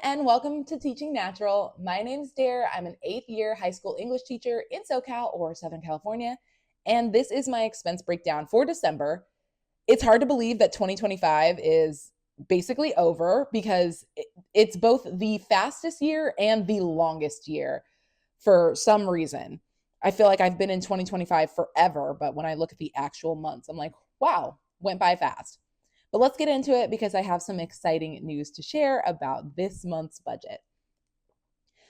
and welcome to Teaching Natural. My name's Dare. I'm an 8th-year high school English teacher in SoCal or Southern California, and this is my expense breakdown for December. It's hard to believe that 2025 is basically over because it's both the fastest year and the longest year for some reason. I feel like I've been in 2025 forever, but when I look at the actual months, I'm like, wow, went by fast. But let's get into it because I have some exciting news to share about this month's budget.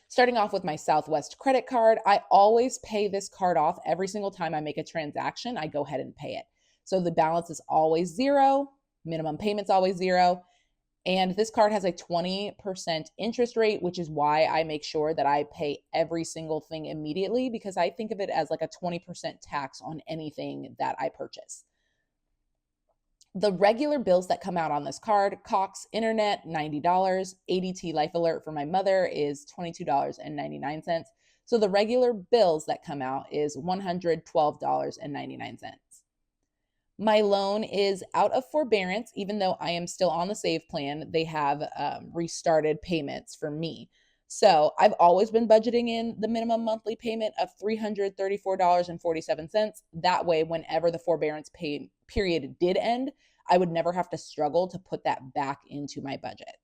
Starting off with my Southwest credit card, I always pay this card off every single time I make a transaction. I go ahead and pay it. So the balance is always zero, minimum payment's always zero. And this card has a 20% interest rate, which is why I make sure that I pay every single thing immediately because I think of it as like a 20% tax on anything that I purchase. The regular bills that come out on this card, Cox Internet, $90, ADT Life Alert for my mother is $22.99. So the regular bills that come out is $112.99. My loan is out of forbearance, even though I am still on the save plan. They have restarted payments for me. So I've always been budgeting in the minimum monthly payment of $334.47. That way, whenever the forbearance period did end, I would never have to struggle to put that back into my budget.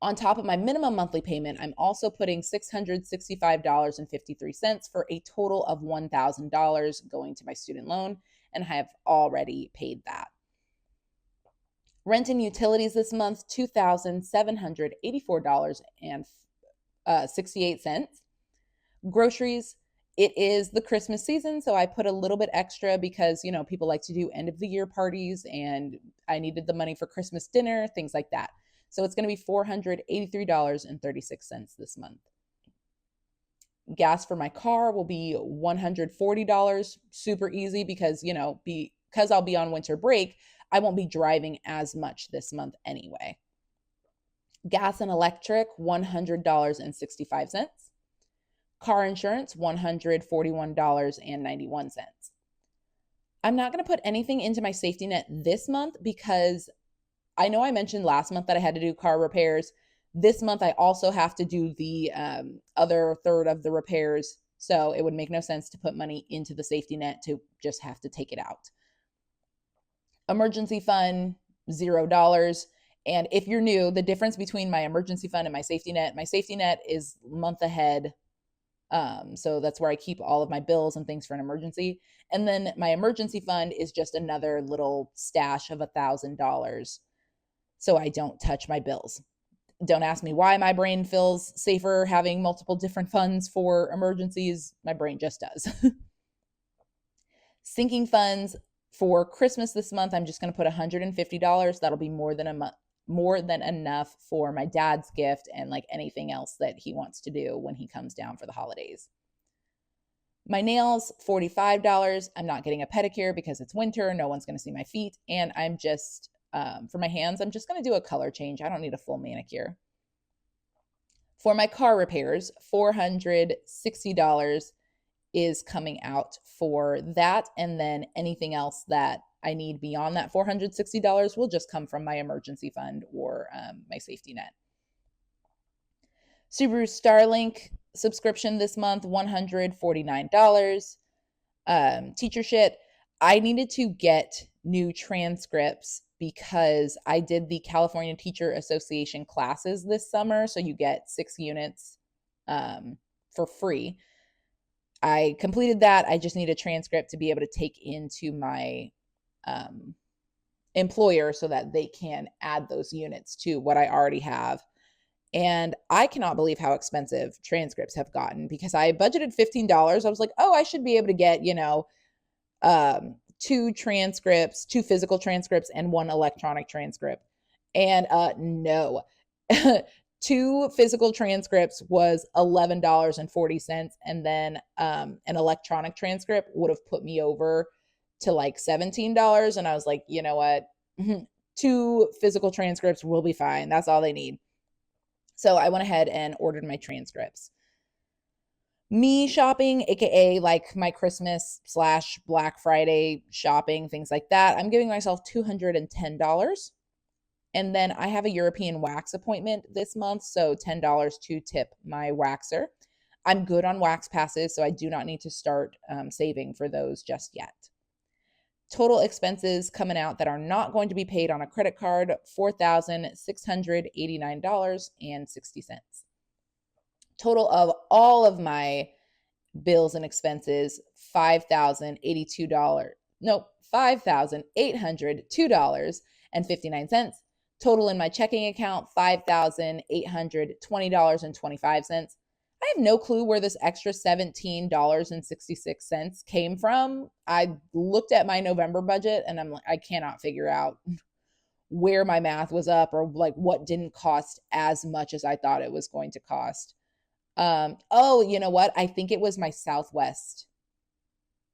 On top of my minimum monthly payment, I'm also putting $665.53 for a total of $1,000 going to my student loan, and I have already paid that. Rent and utilities this month, $2,784.68. Groceries, it is the Christmas season, so I put a little bit extra because, people like to do end of the year parties and I needed the money for Christmas dinner, things like that. So it's going to be $483.36 this month. Gas for my car will be $140, super easy because, because I'll be on winter break, I won't be driving as much this month anyway. Gas and electric, $100.65. Car insurance, $141.91. I'm not going to put anything into my safety net this month because I know I mentioned last month that I had to do car repairs. This month, I also have to do the other third of the repairs. So it would make no sense to put money into the safety net to just have to take it out. Emergency fund, $0. And if you're new, the difference between my emergency fund and my safety net is month ahead. So that's where I keep all of my bills and things for an emergency. And then my emergency fund is just another little stash of $1,000. So I don't touch my bills. Don't ask me why my brain feels safer having multiple different funds for emergencies. My brain just does. Sinking funds for Christmas this month, I'm just going to put $150. That'll be more than enough for my dad's gift and like anything else that he wants to do when he comes down for the holidays. My nails, $45. I'm not getting a pedicure because it's winter. No one's going to see my feet. And I'm just for my hands, I'm just going to do a color change. I don't need a full manicure. For my car repairs, $460 is coming out for that. And then anything else that I need beyond that $460 will just come from my emergency fund or my safety net. Subaru Starlink subscription this month, $149. Teacher shit, I needed to get new transcripts because I did the California Teacher Association classes this summer. So you get 6 units for free. I completed that. I just need a transcript to be able to take into my employer so that they can add those units to what I already have. And I cannot believe how expensive transcripts have gotten because I budgeted $15. I was like, oh, I should be able to get, 2 transcripts, 2 physical transcripts, and 1 electronic transcript. And no, 2 physical transcripts was $11.40. And then an electronic transcript would have put me over to like $17. And I was like, you know what? 2 physical transcripts will be fine. That's all they need. So I went ahead and ordered my transcripts. Me shopping, aka like my Christmas / Black Friday shopping, things like that, I'm giving myself $210. And then I have a European wax appointment this month, so $10 to tip my waxer. I'm good on wax passes, so I do not need to start saving for those just yet. Total expenses coming out that are not going to be paid on a credit card, $4,689.60. Total of all of my bills and expenses, $5,802.59. Total in my checking account, $5,820.25. I have no clue where this extra $17.66 came from. I looked at my November budget and I'm like, I cannot figure out where my math was up or like what didn't cost as much as I thought it was going to cost. Oh, you know what? I think it was my Southwest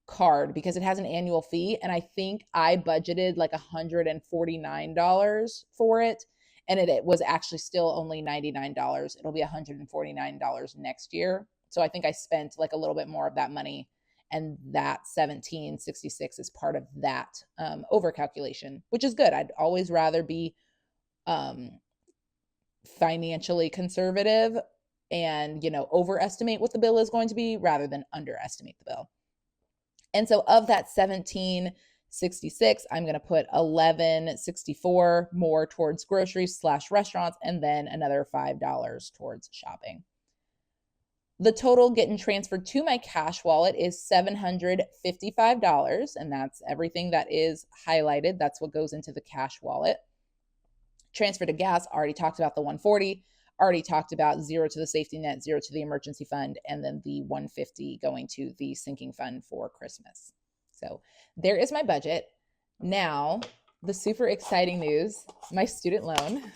card because it has an annual fee. And I think I budgeted like $149 for it. And it was actually still only $99. It'll be $149 next year. So I think I spent like a little bit more of that money. And that $17.66 is part of that over calculation, which is good. I'd always rather be financially conservative and, overestimate what the bill is going to be rather than underestimate the bill. And so of that $17.66, I'm going to put $11.64 more towards groceries / restaurants, and then another $5 towards shopping. The total getting transferred to my cash wallet is $755, and that's everything that is highlighted. That's what goes into the cash wallet. Transfer to gas, already talked about the $140, already talked about $0 to the safety net, $0 to the emergency fund, and then the $150 going to the sinking fund for Christmas. So there is my budget. Now, the super exciting news, my student loan.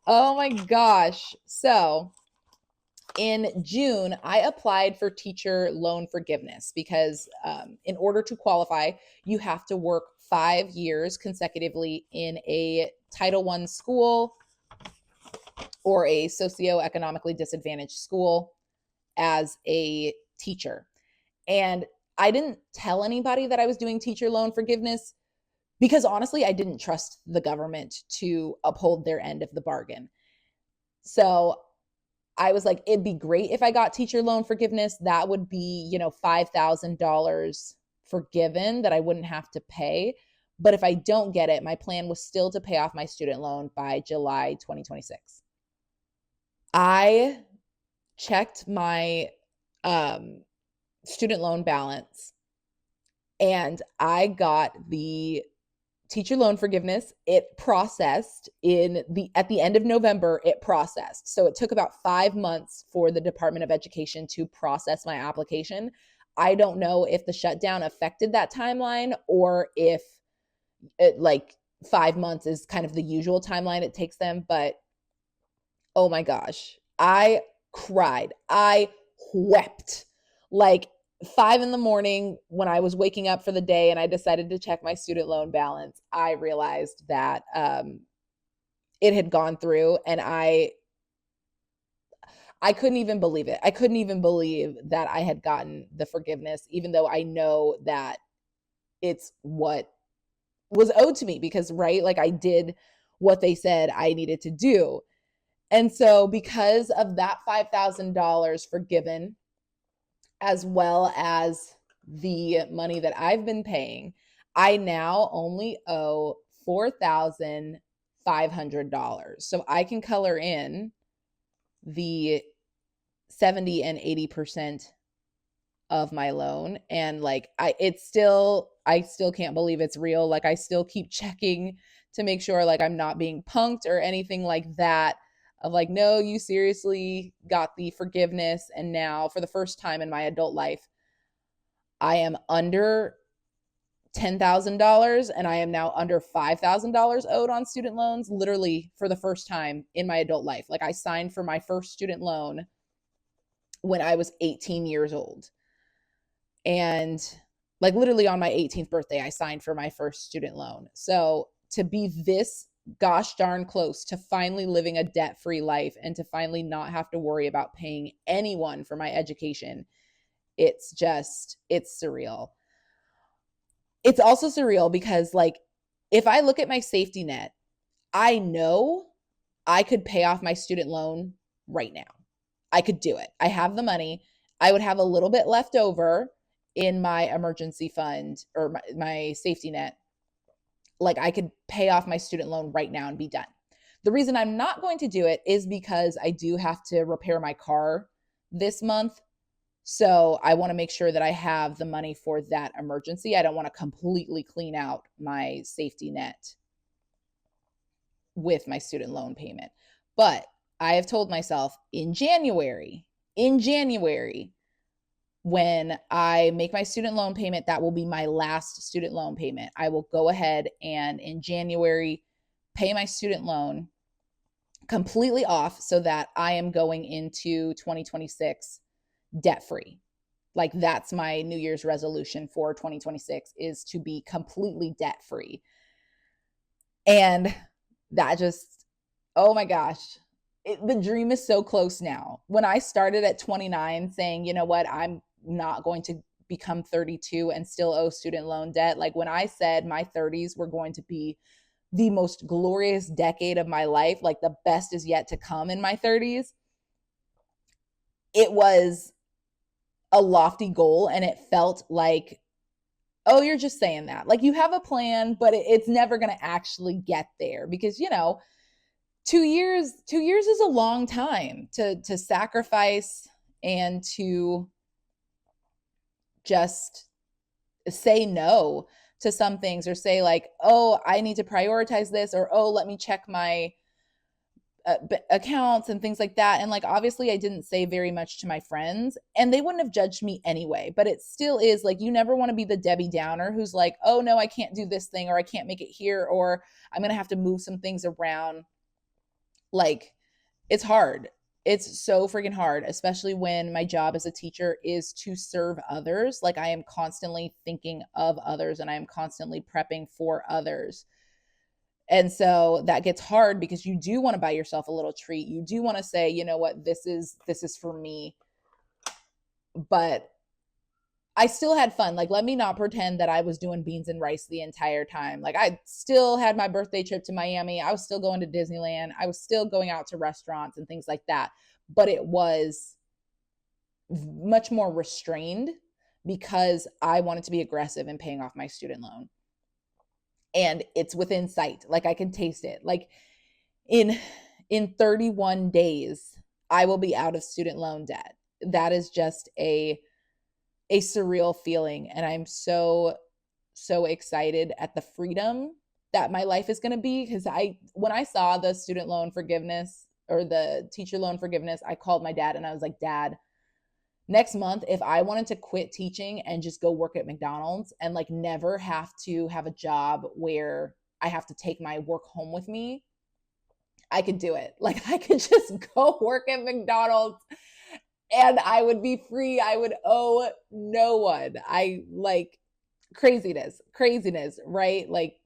Oh my gosh. So in June, I applied for teacher loan forgiveness because in order to qualify, you have to work 5 years consecutively in a Title I school or a socioeconomically disadvantaged school as a teacher. And I didn't tell anybody that I was doing teacher loan forgiveness because honestly, I didn't trust the government to uphold their end of the bargain. So I was like, it'd be great if I got teacher loan forgiveness. That would be, $5,000 forgiven that I wouldn't have to pay. But if I don't get it, my plan was still to pay off my student loan by July 2026. I checked my student loan balance and I got the teacher loan forgiveness. It processed at the end of November, it processed. So it took about 5 months for the Department of Education to process my application. I don't know if the shutdown affected that timeline or if 5 months is kind of the usual timeline it takes them. But oh my gosh, I cried. I wept. 5 a.m. when I was waking up for the day and I decided to check my student loan balance, I realized that it had gone through and I couldn't even believe it. I couldn't even believe that I had gotten the forgiveness, even though I know that it's what was owed to me because, right, I did what they said I needed to do. And so because of that $5,000 forgiven, as well as the money that I've been paying, I now only owe $4,500. So I can color in the 70 and 80% of my loan. And I still can't believe it's real. I still keep checking to make sure I'm not being punked or anything like that. Of no, you seriously got the forgiveness. And now for the first time in my adult life, I am under $10,000 and I am now under $5,000 owed on student loans, literally for the first time in my adult life. I signed for my first student loan when I was 18 years old. And literally on my 18th birthday, I signed for my first student loan. So to be this gosh darn close to finally living a debt-free life and to finally not have to worry about paying anyone for my education, it's surreal. It's also surreal because if I look at my safety net, I know I could pay off my student loan right now. I could do it. I have the money. I would have a little bit left over in my emergency fund or my safety net. Like I could pay off my student loan right now and be done. The reason I'm not going to do it is because I do have to repair my car this month. So I want to make sure that I have the money for that emergency. I don't want to completely clean out my safety net with my student loan payment. But I have told myself in January, when I make my student loan payment, that will be my last student loan payment. I will go ahead and in January pay my student loan completely off so that I am going into 2026 debt free. Like that's my New Year's resolution for 2026 is to be completely debt free. And that just, oh my gosh, the dream is so close now. When I started at 29 saying, you know what, I'm not going to become 32 and still owe student loan debt. Like when I said my 30s were going to be the most glorious decade of my life, like the best is yet to come in my 30s, it was a lofty goal. And it felt like, oh, you're just saying that. Like you have a plan, but it's never going to actually get there because, you know, 2 years is a long time to sacrifice and to just say no to some things or say like, oh, I need to prioritize this, or, oh, let me check my accounts and things like that. And like, obviously I didn't say very much to my friends and they wouldn't have judged me anyway, but it still is like, you never want to be the Debbie Downer who's like, oh no, I can't do this thing, or I can't make it here, or I'm going to have to move some things around. Like it's hard. It's so freaking hard, especially when my job as a teacher is to serve others. Like I am constantly thinking of others and I am constantly prepping for others. And so that gets hard because you do want to buy yourself a little treat. You do want to say, you know what, this is for me. But I still had fun. Like, let me not pretend that I was doing beans and rice the entire time. Like I still had my birthday trip to Miami. I was still going to Disneyland. I was still going out to restaurants and things like that. But it was much more restrained because I wanted to be aggressive in paying off my student loan. And it's within sight. Like I can taste it. Like in 31 days, I will be out of student loan debt. That is just a surreal feeling. And I'm so excited at the freedom that my life is going to be. Because when I saw the student loan forgiveness or the teacher loan forgiveness, I called my dad and I was like, Dad, next month, if I wanted to quit teaching and just go work at McDonald's and like never have to have a job where I have to take my work home with me, I could do it. Like I could just go work at McDonald's and I would be free. I would owe no one. I like craziness, right? Like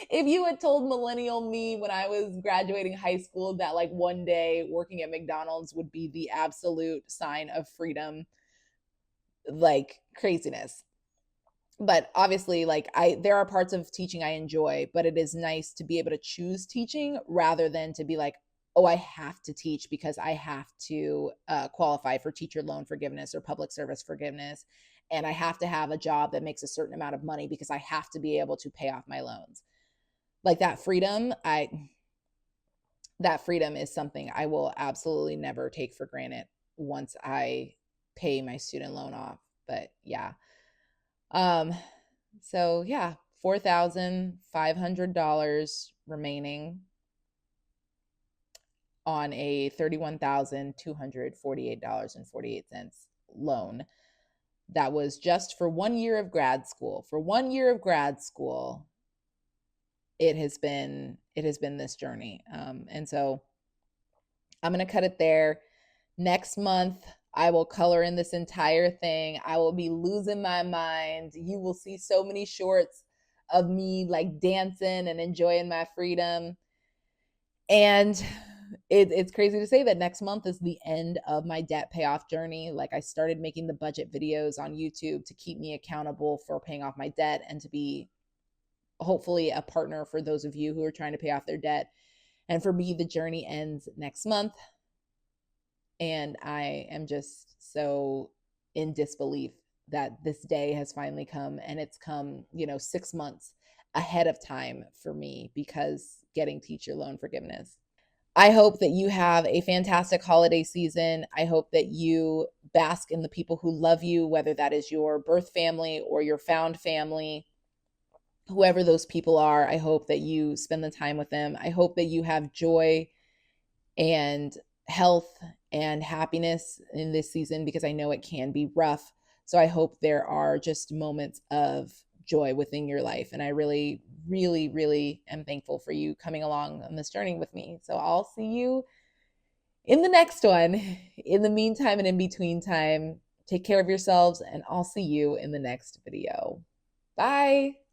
if you had told millennial me when I was graduating high school that like one day working at McDonald's would be the absolute sign of freedom, like craziness. But obviously, like there are parts of teaching I enjoy, but it is nice to be able to choose teaching rather than to be like, oh, I have to teach because I have to qualify for teacher loan forgiveness or public service forgiveness. And I have to have a job that makes a certain amount of money because I have to be able to pay off my loans. Like that freedom is something I will absolutely never take for granted once I pay my student loan off. But yeah. So yeah, $4,500 remaining on a $31,248.48 loan. That was just for 1 year of grad school. For 1 year of grad school, it has been this journey. And so I'm going to cut it there. Next month, I will color in this entire thing. I will be losing my mind. You will see so many shorts of me like dancing and enjoying my freedom. And it's crazy to say that next month is the end of my debt payoff journey. Like I started making the budget videos on YouTube to keep me accountable for paying off my debt and to be hopefully a partner for those of you who are trying to pay off their debt. And for me, the journey ends next month. And I am just so in disbelief that this day has finally come, and it's come, 6 months ahead of time for me because getting teacher loan forgiveness. I hope that you have a fantastic holiday season. I hope that you bask in the people who love you, whether that is your birth family or your found family, whoever those people are. I hope that you spend the time with them. I hope that you have joy and health and happiness in this season, because I know it can be rough. So I hope there are just moments of joy within your life. And I really, really, really am thankful for you coming along on this journey with me. So I'll see you in the next one. In the meantime and in between time, take care of yourselves, and I'll see you in the next video. Bye.